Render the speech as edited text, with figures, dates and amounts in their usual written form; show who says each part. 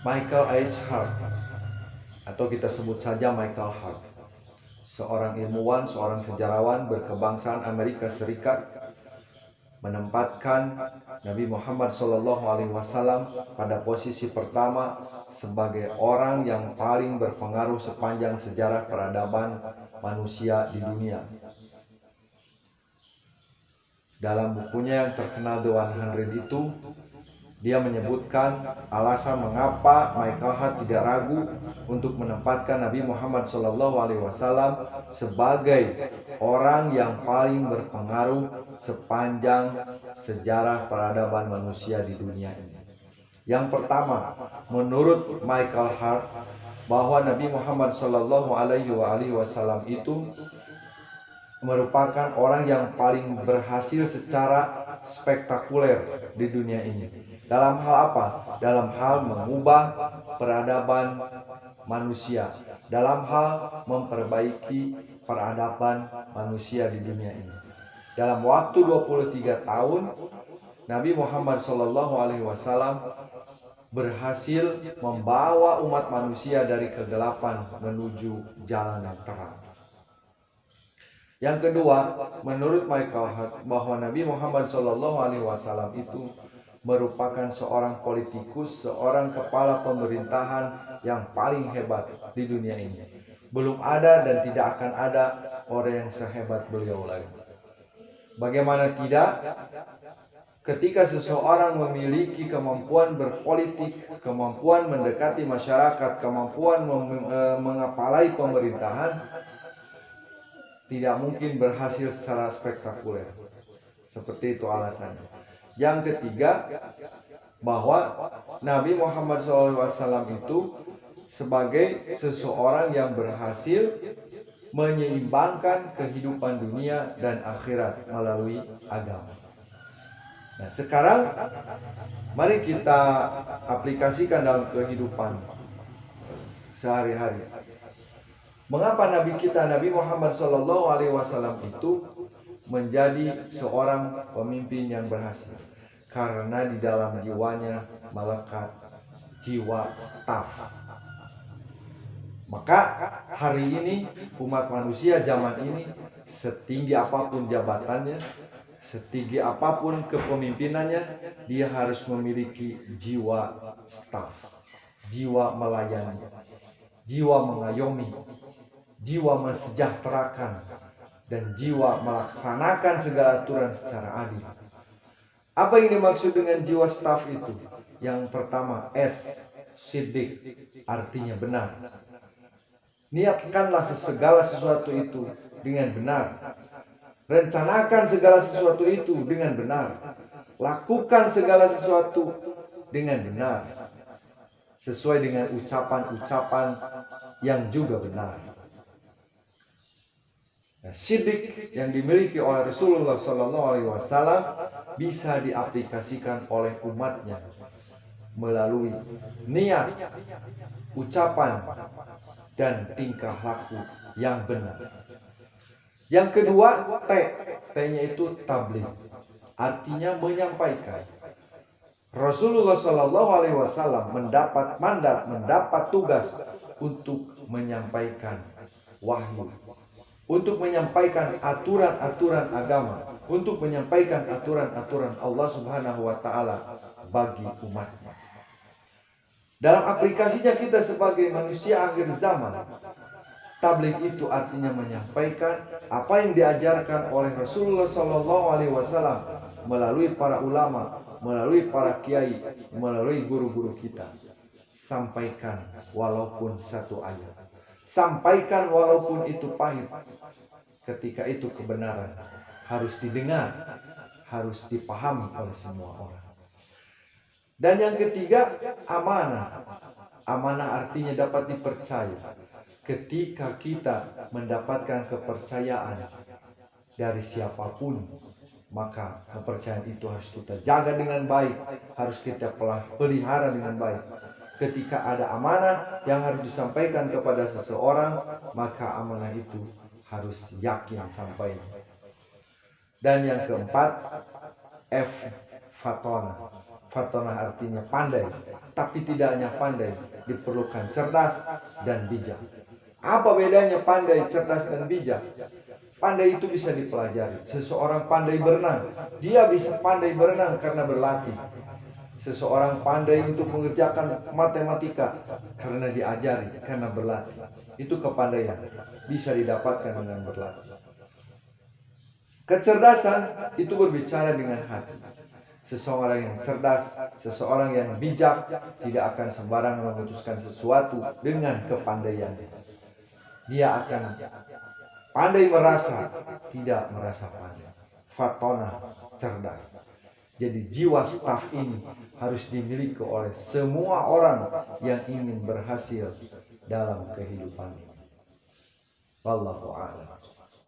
Speaker 1: Michael H. Hart, atau kita sebut saja Michael Hart, seorang ilmuwan, seorang sejarawan berkebangsaan Amerika Serikat, menempatkan Nabi Muhammad SAW pada posisi pertama sebagai orang yang paling berpengaruh sepanjang sejarah peradaban manusia di dunia. Dalam bukunya yang terkenal The 100 itu, dia menyebutkan alasan mengapa Michael Hart tidak ragu untuk menempatkan Nabi Muhammad SAW sebagai orang yang paling berpengaruh sepanjang sejarah peradaban manusia di dunia ini. Yang pertama, menurut Michael Hart, bahwa Nabi Muhammad SAW itu merupakan orang yang paling berhasil secara spektakuler di dunia ini. Dalam hal apa? Dalam hal mengubah peradaban manusia, dalam hal memperbaiki peradaban manusia di dunia ini. Dalam waktu 23 tahun, Nabi Muhammad SAW berhasil membawa umat manusia dari kegelapan menuju jalan yang terang. Yang kedua, menurut Michael Hart, bahwa Nabi Muhammad SAW itu merupakan seorang politikus, seorang kepala pemerintahan yang paling hebat di dunia ini. Belum ada dan tidak akan ada orang yang sehebat beliau lagi. Bagaimana tidak? Ketika seseorang memiliki kemampuan berpolitik, kemampuan mendekati masyarakat, kemampuan mengepalai pemerintahan, tidak mungkin berhasil secara spektakuler. Seperti itu alasannya. Yang ketiga, bahwa Nabi Muhammad SAW itu sebagai seseorang yang berhasil menyeimbangkan kehidupan dunia dan akhirat melalui agama. Nah, sekarang mari kita aplikasikan dalam kehidupan sehari-hari. Mengapa Nabi kita, Nabi Muhammad SAW itu menjadi seorang pemimpin yang berhasil? Karena di dalam jiwanya melekat jiwa staf. Maka hari ini umat manusia zaman ini, setinggi apapun jabatannya, setinggi apapun kepemimpinannya, dia harus memiliki jiwa staf, jiwa melayani, jiwa mengayomi, jiwa mensejahterakan, dan jiwa melaksanakan segala aturan secara adil. Apa yang dimaksud dengan jiwa staf itu? Yang pertama, S, siddiq, artinya benar. Niatkanlah segala sesuatu itu dengan benar. Rencanakan segala sesuatu itu dengan benar. Lakukan segala sesuatu dengan benar, sesuai dengan ucapan-ucapan yang juga benar. Siddiq yang dimiliki oleh Rasulullah SAW bisa diaplikasikan oleh umatnya melalui niat, ucapan, dan tingkah laku yang benar. Yang kedua, T-nya itu tabligh, artinya menyampaikan. Rasulullah SAW mendapat mandat, mendapat tugas untuk menyampaikan wahyu, untuk menyampaikan aturan-aturan agama, untuk menyampaikan aturan-aturan Allah Subhanahu wa Ta'ala bagi umatnya. Dalam aplikasinya kita sebagai manusia akhir zaman, tabligh itu artinya menyampaikan apa yang diajarkan oleh Rasulullah SAW melalui para ulama, melalui para kiai, melalui guru-guru kita. Sampaikan walaupun satu ayat, sampaikan walaupun itu pahit. Ketika itu kebenaran harus didengar, harus dipahami oleh semua orang. Dan yang ketiga, amanah. Amanah artinya dapat dipercaya. Ketika kita mendapatkan kepercayaan dari siapapun, maka kepercayaan itu harus kita jaga dengan baik, harus kita pelihara dengan baik. Ketika ada amanah yang harus disampaikan kepada seseorang, maka amanah itu harus yakin sampainya. Dan yang keempat, F, fatona. Fatonah artinya pandai, tapi tidak hanya pandai, diperlukan cerdas dan bijak. Apa bedanya pandai, cerdas, dan bijak? Pandai itu bisa dipelajari. Seseorang pandai berenang, dia bisa pandai berenang karena berlatih. Seseorang pandai untuk mengerjakan matematika karena diajari, karena berlatih. Itu kepandaian, bisa didapatkan dengan berlatih. Kecerdasan itu berbicara dengan hati. Seseorang yang cerdas, seseorang yang bijak tidak akan sembarangan memutuskan sesuatu dengan kepandaiannya. Dia akan pandai merasa, tidak merasa pandai. Fatonah, cerdas. Jadi jiwa staf ini harus dimiliki oleh semua orang yang ingin berhasil dalam kehidupan ini. Wallahu a'lam.